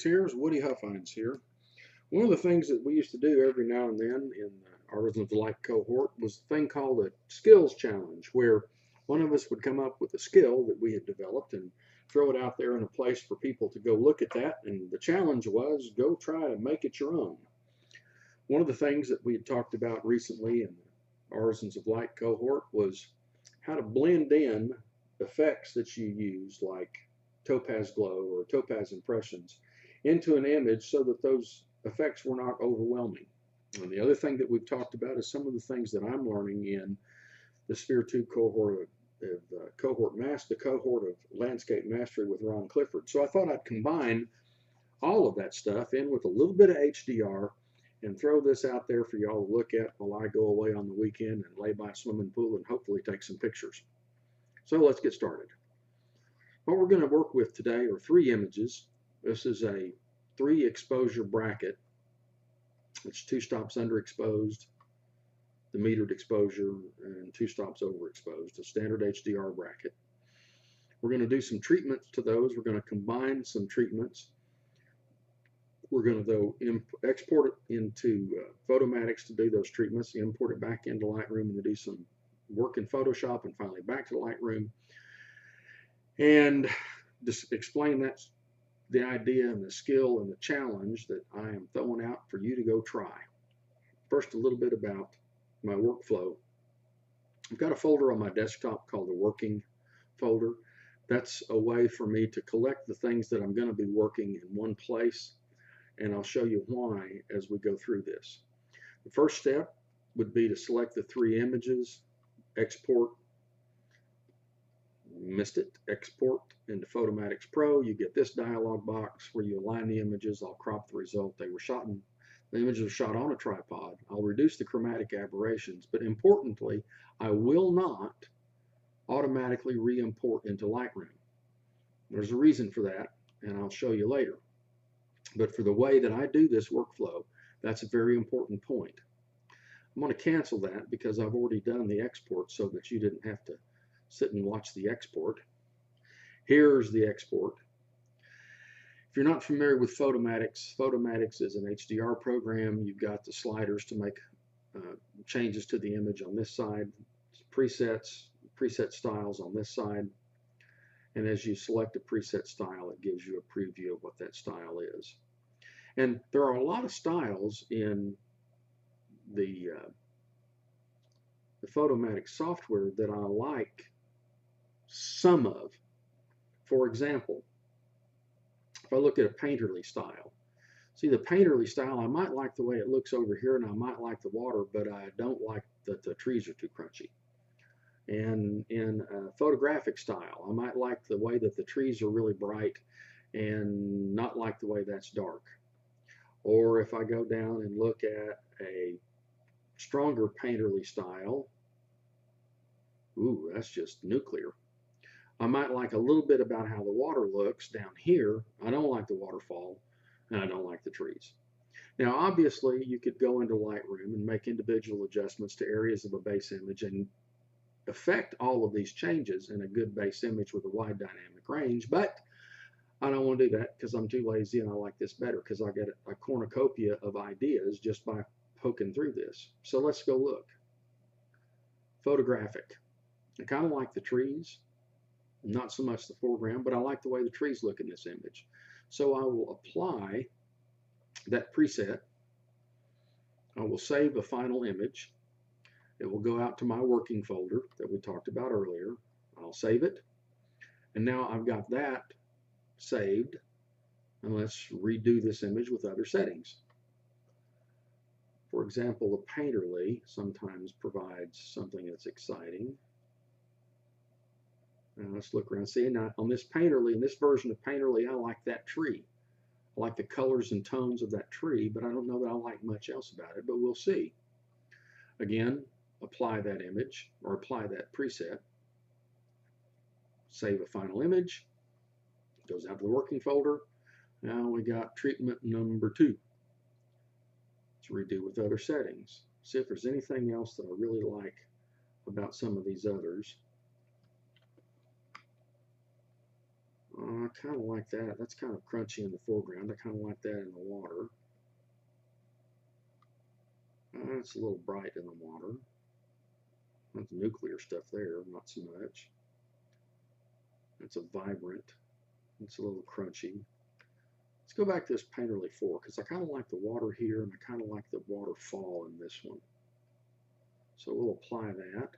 Tears, Woody Huffines here. One of the things that we used to do every now and then in the Artisans of the Light cohort was a thing called a skills challenge, where one of us would come up with a skill that we had developed and throw it out there in a place for people to go look at that. And the challenge was go try to make it your own. One of the things that we had talked about recently in the Artisans of Light cohort was how to blend in effects that you use, like topaz glow or topaz impressions, into an image so that those effects were not overwhelming. And the other thing that we've talked about is some of the things that I'm learning in the Sphere 2 cohort of the cohort of Landscape Mastery with Ron Clifford. So I thought I'd combine all of that stuff in with a little bit of HDR and throw this out there for y'all to look at while I go away on the weekend and lay by a swimming pool and hopefully take some pictures. So let's get started. What we're going to work with today are 3 images. This is a 3 exposure bracket. It's 2 stops underexposed, the metered exposure, and 2 stops overexposed, a standard HDR bracket. We're going to do some treatments to those. We're going to combine some treatments. We're going to export it into Photomatics to do those treatments, import it back into Lightroom and to do some work in Photoshop, and finally back to Lightroom. And just explain the idea and the skill and the challenge that I am throwing out for you to go try. First, a little bit about my workflow. I've got a folder on my desktop called the Working folder. That's a way for me to collect the things that I'm going to be working in one place, and I'll show you why as we go through this. The first step would be to select the 3 images, export. Missed it, export into Photomatics Pro. You get this dialog box where you align the images. I'll crop the result. The images are shot on a tripod. I'll reduce the chromatic aberrations, but importantly, I will not automatically re-import into Lightroom. There's a reason for that, and I'll show you later. But for the way that I do this workflow, that's a very important point. I'm going to cancel that because I've already done the export so that you didn't have to sit and watch the export. Here's the export. If you're not familiar with Photomatics, Photomatics is an HDR program. You've got the sliders to make changes to the image on this side, presets, preset styles on this side, and as you select a preset style, it gives you a preview of what that style is. And there are a lot of styles in the Photomatics software that I like some of. For example, if I look at a painterly style, see the painterly style, I might like the way it looks over here and I might like the water, but I don't like that the trees are too crunchy. And in a photographic style, I might like the way that the trees are really bright and not like the way that's dark. Or if I go down and look at a stronger painterly style, ooh, that's just nuclear. I might like a little bit about how the water looks down here. I don't like the waterfall, and I don't like the trees. Now, obviously, you could go into Lightroom and make individual adjustments to areas of a base image and affect all of these changes in a good base image with a wide dynamic range, but I don't want to do that because I'm too lazy and I like this better because I get a cornucopia of ideas just by poking through this. So let's go look. Photographic. I kind of like the trees, not so much the foreground, but I like the way the trees look in this image. So I will apply that preset. I will save a final image. It will go out to my working folder that we talked about earlier. I'll save it. And now I've got that saved. And let's redo this image with other settings. For example, the painterly sometimes provides something that's exciting. Now let's look around. See, now on this painterly, in this version of painterly, I like that tree. I like the colors and tones of that tree, but I don't know that I like much else about it, but we'll see. Again, apply that image or apply that preset. Save a final image. It goes out to the working folder. Now we got treatment number 2. Let's redo with other settings. See if there's anything else that I really like about some of these others. I kind of like that. That's kind of crunchy in the foreground. I kind of like that in the water. It's a little bright in the water. That's nuclear stuff there, not so much. It's a vibrant. It's a little crunchy. Let's go back to this Painterly 4 because I kind of like the water here and I kind of like the waterfall in this one. So we'll apply that.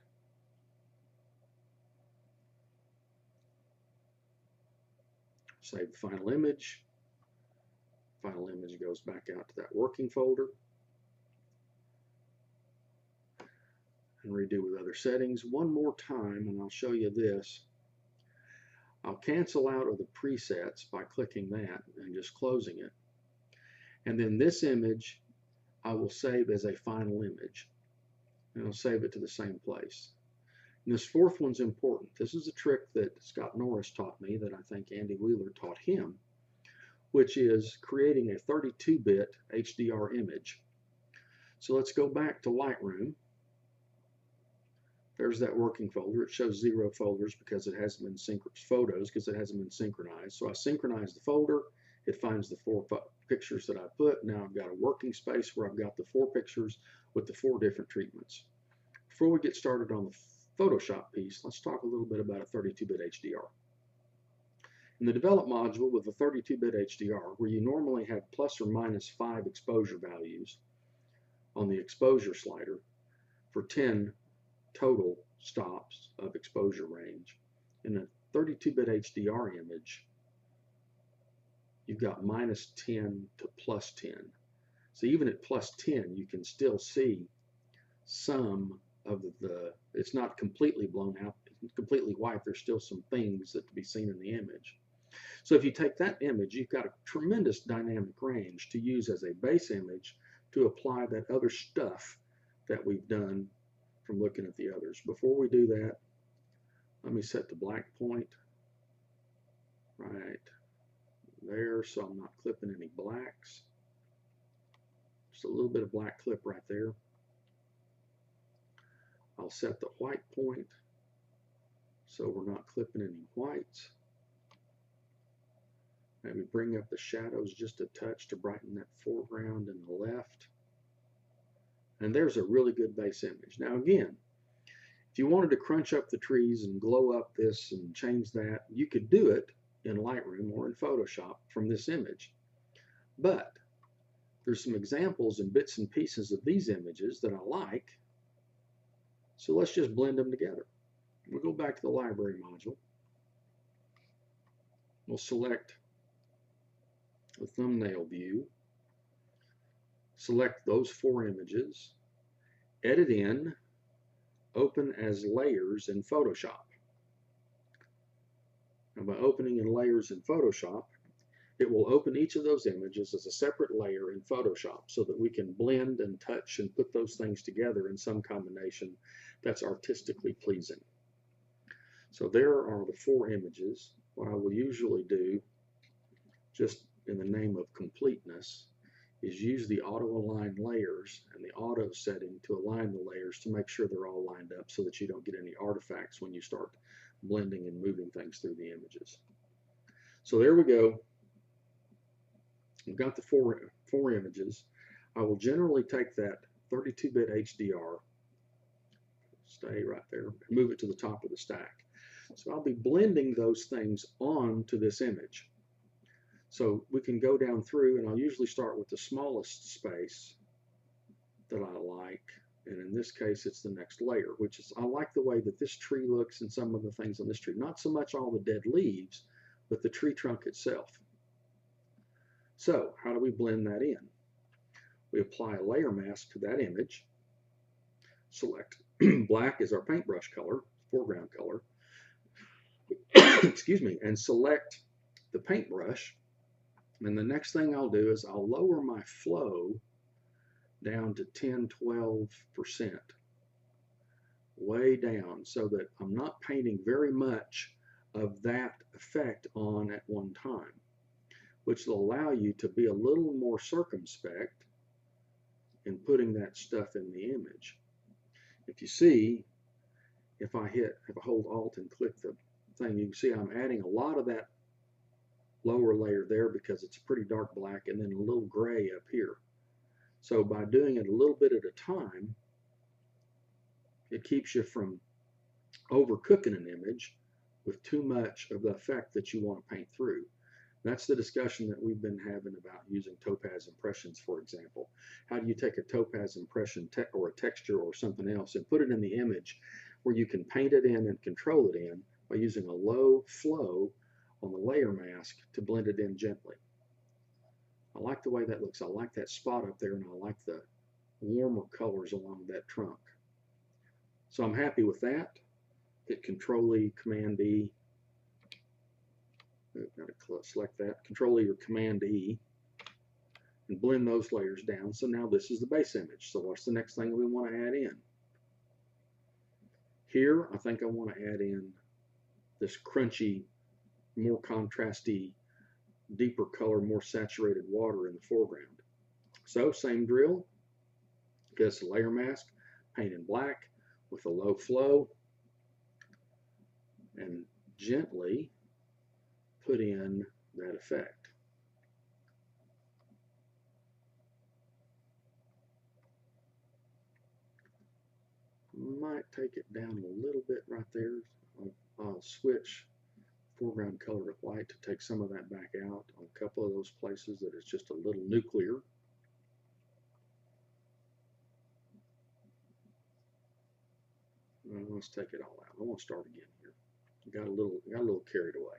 Save the final image. Final image goes back out to that working folder. And redo with other settings one more time, and I'll show you this. I'll cancel out of the presets by clicking that and just closing it. And then this image I will save as a final image. And I'll save it to the same place. And this fourth one's important. This is a trick that Scott Norris taught me that I think Andy Wheeler taught him, which is creating a 32-bit HDR image. So let's go back to Lightroom. There's that working folder. It shows 0 folders because it hasn't been synchronized. Photos because it hasn't been synchronized. So I synchronize the folder. It finds the 4 pictures that I put. Now I've got a working space where I've got the 4 pictures with the 4 different treatments. Before we get started on the Photoshop piece, let's talk a little bit about a 32-bit HDR. In the Develop module with the 32-bit HDR, where you normally have plus or minus 5 exposure values on the exposure slider for 10 total stops of exposure range. In a 32-bit HDR image, you've got minus 10 to plus 10. So even at plus 10, you can still see some of it's not completely blown out, completely white. There's still some things that can be seen in the image. So if you take that image, you've got a tremendous dynamic range to use as a base image to apply that other stuff that we've done from looking at the others. Before we do that, let me set the black point right there so I'm not clipping any blacks. Just a little bit of black clip right there. I'll set the white point so we're not clipping any whites. Maybe bring up the shadows just a touch to brighten that foreground and the left. And there's a really good base image. Now again, if you wanted to crunch up the trees and glow up this and change that, you could do it in Lightroom or in Photoshop from this image. But there's some examples and bits and pieces of these images that I like. So let's just blend them together. We'll go back to the Library module. We'll select the thumbnail view. Select those 4 images, edit in, open as layers in Photoshop. Now by opening in layers in Photoshop, it will open each of those images as a separate layer in Photoshop so that we can blend and touch and put those things together in some combination that's artistically pleasing. So there are the 4 images. What I will usually do, just in the name of completeness, is use the auto align layers and the auto setting to align the layers to make sure they're all lined up so that you don't get any artifacts when you start blending and moving things through the images. So there we go. We've got the four images. I will generally take that 32-bit HDR, stay right there, move it to the top of the stack. So I'll be blending those things onto this image. So we can go down through, and I'll usually start with the smallest space that I like, and in this case it's the next layer, which is, I like the way that this tree looks and some of the things on this tree. Not so much all the dead leaves, but the tree trunk itself. So how do we blend that in? We apply a layer mask to that image, select black as our paintbrush color, foreground color, excuse me, and select the paintbrush. And the next thing I'll do is I'll lower my flow down to 10–12%, way down, so that I'm not painting very much of that effect on at one time, which will allow you to be a little more circumspect in putting that stuff in the image. If you see, if I hold Alt and click the thing, you can see I'm adding a lot of that lower layer there because it's a pretty dark black, and then a little gray up here. So by doing it a little bit at a time, it keeps you from overcooking an image with too much of the effect that you want to paint through. That's the discussion that we've been having about using topaz impressions, for example. How do you take a topaz impression or a texture or something else and put it in the image where you can paint it in and control it in by using a low flow on the layer mask to blend it in gently. I like the way that looks. I like that spot up there, and I like the warmer colors along that trunk. So I'm happy with that. Hit Control-E, Command-E. Got to select that. Control-E or Command-E, and blend those layers down. So now this is the base image. So what's the next thing we want to add in? Here, I think I want to add in this crunchy, more contrasty, deeper color, more saturated water in the foreground. So same drill. Get us a layer mask, paint in black with a low flow, and gently put in that effect. Might take it down a little bit right there. I'll switch foreground color to white to take some of that back out on a couple of those places that it's just a little nuclear. Let's take it all out. I want to start again here. Got a little carried away.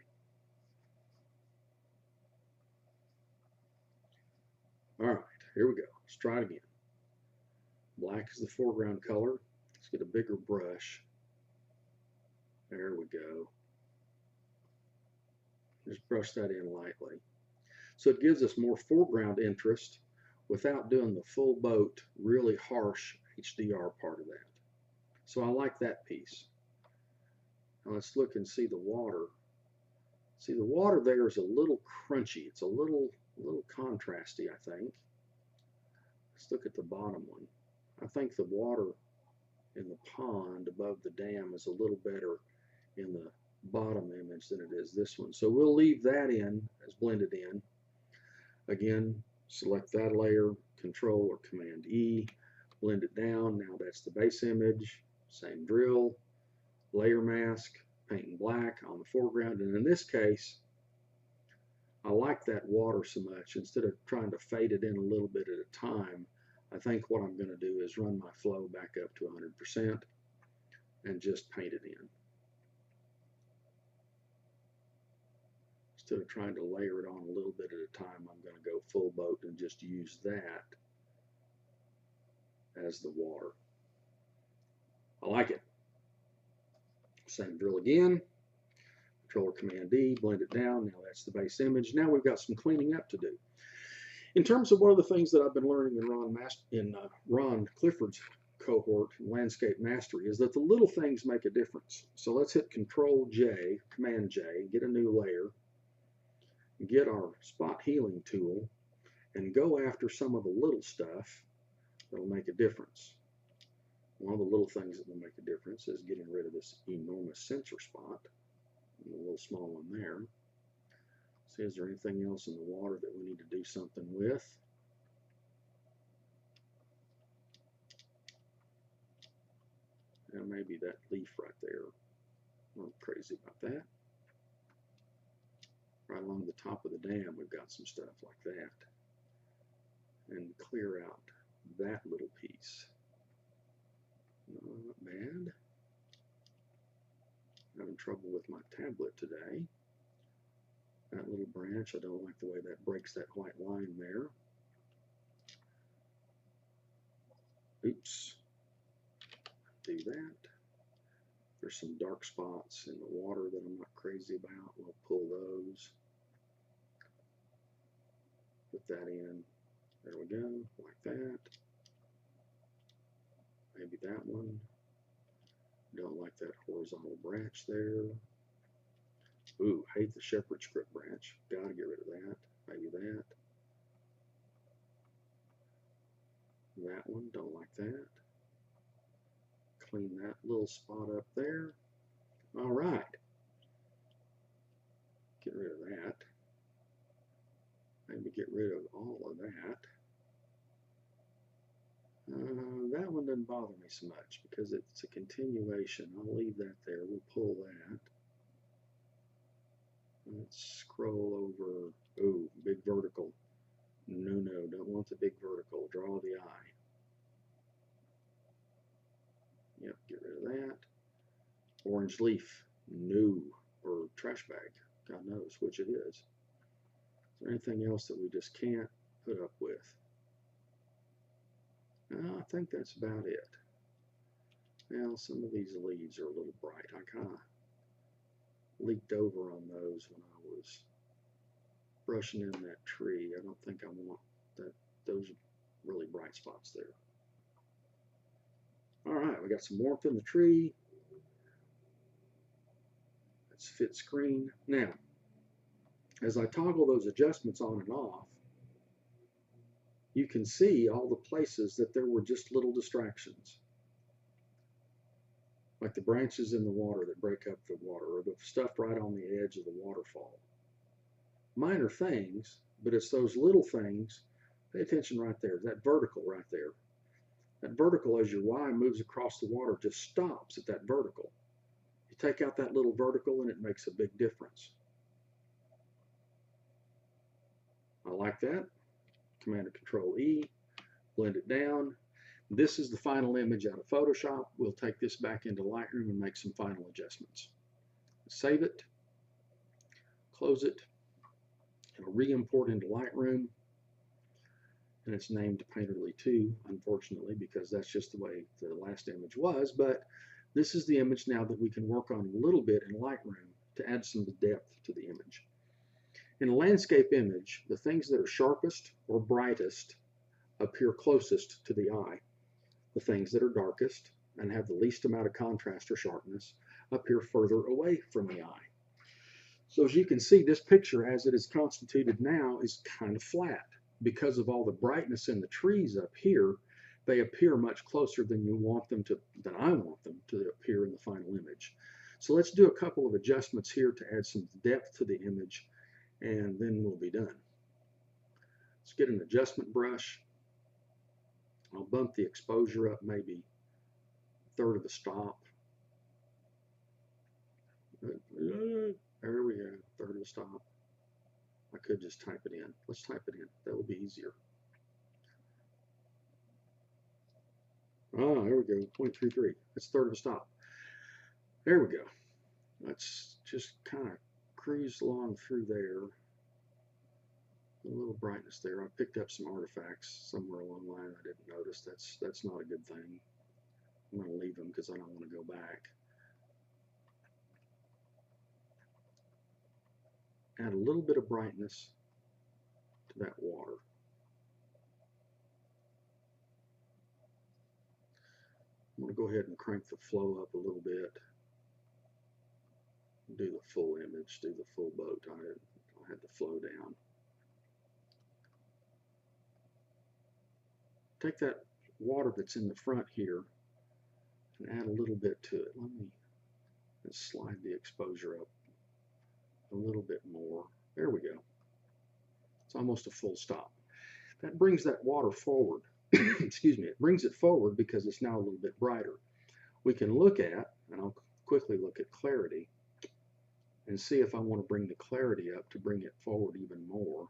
All right, here we go. Let's try it again. Black is the foreground color. Let's get a bigger brush. There we go. Just brush that in lightly. So it gives us more foreground interest without doing the full boat, really harsh HDR part of that. So I like that piece. Now let's look and see the water. See, the water there is a little crunchy. It's a little contrasty, I think. Let's look at the bottom one. I think the water in the pond above the dam is a little better in the bottom image than it is this one. So we'll leave that in as blended in. Again, select that layer, Control or Command E, blend it down. Now that's the base image. Same drill, layer mask, paint in black on the foreground. And in this case, I like that water so much. Instead of trying to fade it in a little bit at a time, I think what I'm going to do is run my flow back up to 100% and just paint it in. Instead of trying to layer it on a little bit at a time, I'm going to go full boat and just use that as the water. I like it. Same drill again. Control or Command D, blend it down. Now that's the base image. Now we've got some cleaning up to do. In terms of one of the things that I've been learning in Ron Clifford's cohort, Landscape Mastery, is that the little things make a difference. So let's hit Control J, Command J, get a new layer, get our spot healing tool, and go after some of the little stuff that'll make a difference. One of the little things that will make a difference is getting rid of this enormous sensor spot, and a little small one there. See, is there anything else in the water that we need to do something with? And maybe that leaf right there. I'm not crazy about that. Right along the top of the dam, we've got some stuff like that. And clear out that little piece. Not bad. Having trouble with my tablet today. That little branch, I don't like the way that breaks that white line there. Oops. Do that. There's some dark spots in the water that I'm not crazy about. We'll pull those. Put that in. There we go, like that. Maybe that one. Don't like that horizontal branch there. Ooh, hate the shepherd script branch. Gotta get rid of that. Maybe that. That one, don't like that. Clean that little spot up there. All right. Get rid of that. get rid of all of that. That one doesn't bother me so much because it's a continuation. I'll leave that there. We'll pull that. Let's scroll over. Oh, big vertical. No, don't want the big vertical. Draw the eye. Yep, get rid of that. Orange leaf. No. Or trash bag. God knows which it is. Is there anything else that we just can't put up with? I think that's about it. Now, some of these leaves are a little bright. I kind of leaked over on those when I was brushing in that tree. I don't think I want those really bright spots there. All right, we got some warmth in the tree. Let's fit screen. Now, as I toggle those adjustments on and off, you can see all the places that there were just little distractions. Like the branches in the water that break up the water, or the stuff right on the edge of the waterfall. Minor things, but it's those little things. Pay attention right there, that vertical right there. That vertical, as your Y moves across the water, just stops at that vertical. You take out that little vertical and it makes a big difference. I like that. Command and Control E, blend it down. This is the final image out of Photoshop. We'll take this back into Lightroom and make some final adjustments. Save it, close it. It'll re-import into Lightroom, and it's named Painterly 2, unfortunately, because that's just the way the last image was. But this is the image now that we can work on a little bit in Lightroom to add some depth to the image. In a landscape image, the things that are sharpest or brightest appear closest to the eye. The things that are darkest and have the least amount of contrast or sharpness appear further away from the eye. So as you can see, this picture as it is constituted now is kind of flat. Because of all the brightness in the trees up here, they appear much closer than you want them to, than I want them to appear in the final image. So let's do a couple of adjustments here to add some depth to the image, and then we'll be done. Let's get an adjustment brush. I'll bump the exposure up maybe a third of the stop. There we go, third of the stop. I could just type it in. Let's type it in. That will be easier. Oh, there we go, 0.33. That's a third of a stop. There we go. Let's just kind of cruise along through there. A little brightness there. I picked up some artifacts somewhere along the line I didn't notice. That's not a good thing. I'm going to leave them because I don't want to go back. Add a little bit of brightness to that water. I'm going to go ahead and crank the flow up a little bit. Do the full image, do the full boat. I had the flow down. Take that water that's in the front here and add a little bit to it. Let me slide the exposure up a little bit more. There we go. It's almost a full stop. That brings that water forward. Excuse me, it brings it forward because it's now a little bit brighter. We can look at, and I'll quickly look at clarity and see if I want to bring the clarity up to bring it forward even more.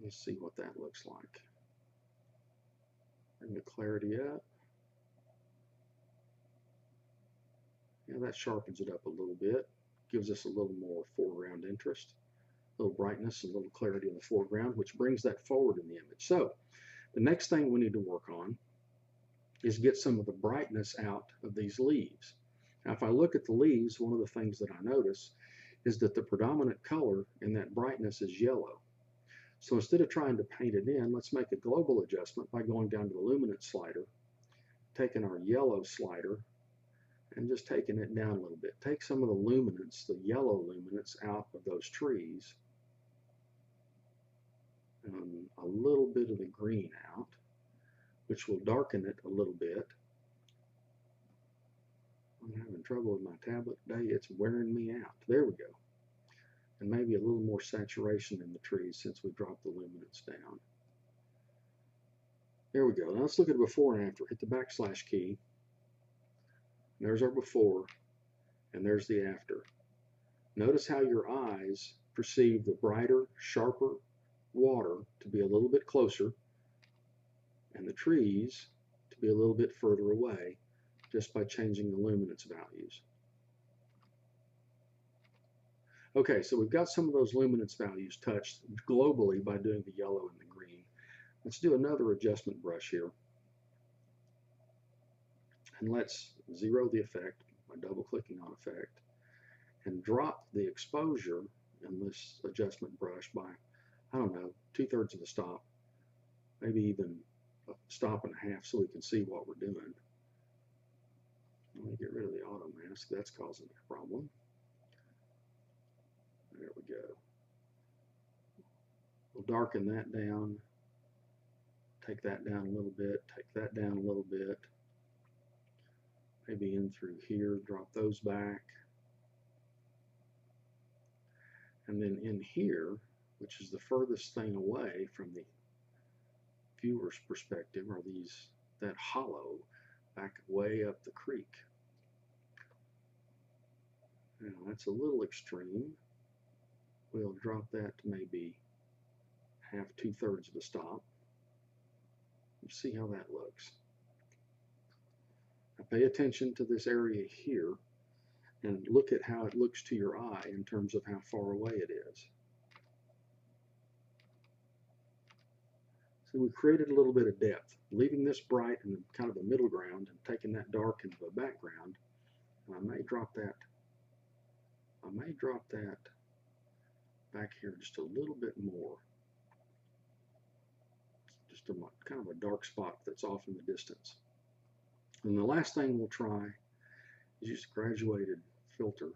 Let's see what that looks like. Bring the clarity up. Yeah, that sharpens it up a little bit. Gives us a little more foreground interest, a little brightness, a little clarity in the foreground, which brings that forward in the image. So the next thing we need to work on is get some of the brightness out of these leaves. Now, if I look at the leaves, one of the things that I notice is that the predominant color in that brightness is yellow. So instead of trying to paint it in, let's make a global adjustment by going down to the luminance slider, taking our yellow slider, and just taking it down a little bit. Take some of the luminance, the yellow luminance, out of those trees, and a little bit of the green out, which will darken it a little bit. trouble with my tablet today. It's wearing me out. There we go. And maybe a little more saturation in the trees since we dropped the luminance down. There we go. Now let's look at the before and after. Hit the backslash key. There's our before, and there's the after. Notice how your eyes perceive the brighter, sharper water to be a little bit closer, and the trees to be a little bit further away, just by changing the luminance values. Okay, so we've got some of those luminance values touched globally by doing the yellow and the green. Let's do another adjustment brush here. And let's zero the effect by double-clicking on effect and drop the exposure in this adjustment brush by, I don't know, 2/3 of the stop, maybe even a stop and a half so we can see what we're doing. Let me get rid of the auto mask. That's causing a problem. There we go. We'll darken that down. Take that down a little bit. Take that down a little bit. Maybe in through here. Drop those back. And then in here, which is the furthest thing away from the viewer's perspective, are that hollow back way up the creek. Now that's a little extreme. We'll drop that to maybe half, 2/3 of the stop. You see how that looks. Now pay attention to this area here and look at how it looks to your eye in terms of how far away it is. So we created a little bit of depth, leaving this bright in kind of the middle ground and taking that dark into the background. And I may drop that back here just a little bit more. Just a kind of a dark spot that's off in the distance. And the last thing we'll try is use a graduated filter.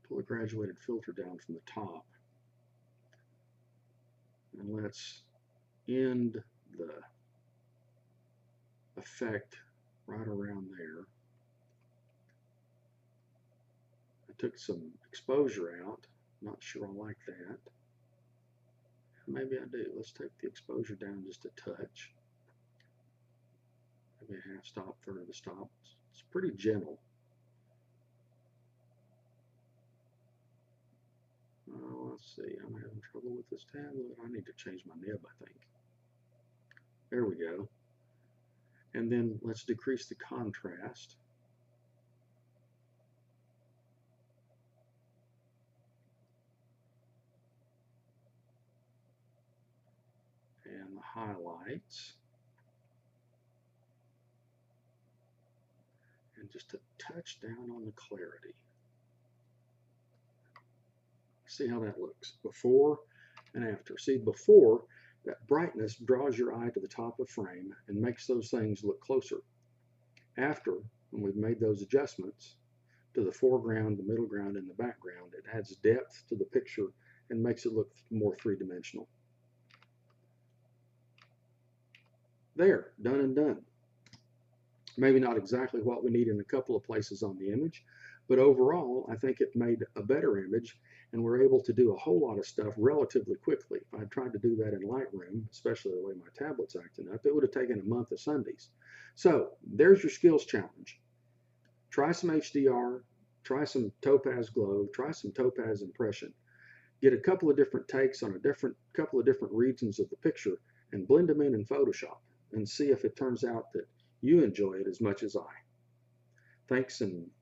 Pull a graduated filter down from the top. And let's end the effect right around there. I took some exposure out. Not sure I like that. Maybe I do. Let's take the exposure down just a touch. Maybe a half stop, 1/3 of the stop. It's pretty gentle. Let's see. I'm having trouble with this tablet. I need to change my nib, I think. There we go. And then let's decrease the contrast. And the highlights. And just a touch down on the clarity. See how that looks before and after. See, before, that brightness draws your eye to the top of frame and makes those things look closer. After, when we've made those adjustments to the foreground, the middle ground, and the background, it adds depth to the picture and makes it look more three-dimensional. There, done and done. Maybe not exactly what we need in a couple of places on the image, but overall, I think it made a better image, and we're able to do a whole lot of stuff relatively quickly. If I tried to do that in Lightroom, especially the way my tablet's acting up, it would have taken a month of Sundays. So there's your skills challenge. Try some HDR, try some Topaz Glow, try some Topaz Impression. Get a couple of different takes on a couple of different regions of the picture and blend them in Photoshop and see if it turns out that you enjoy it as much as I. Thanks, and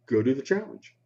go do the challenge.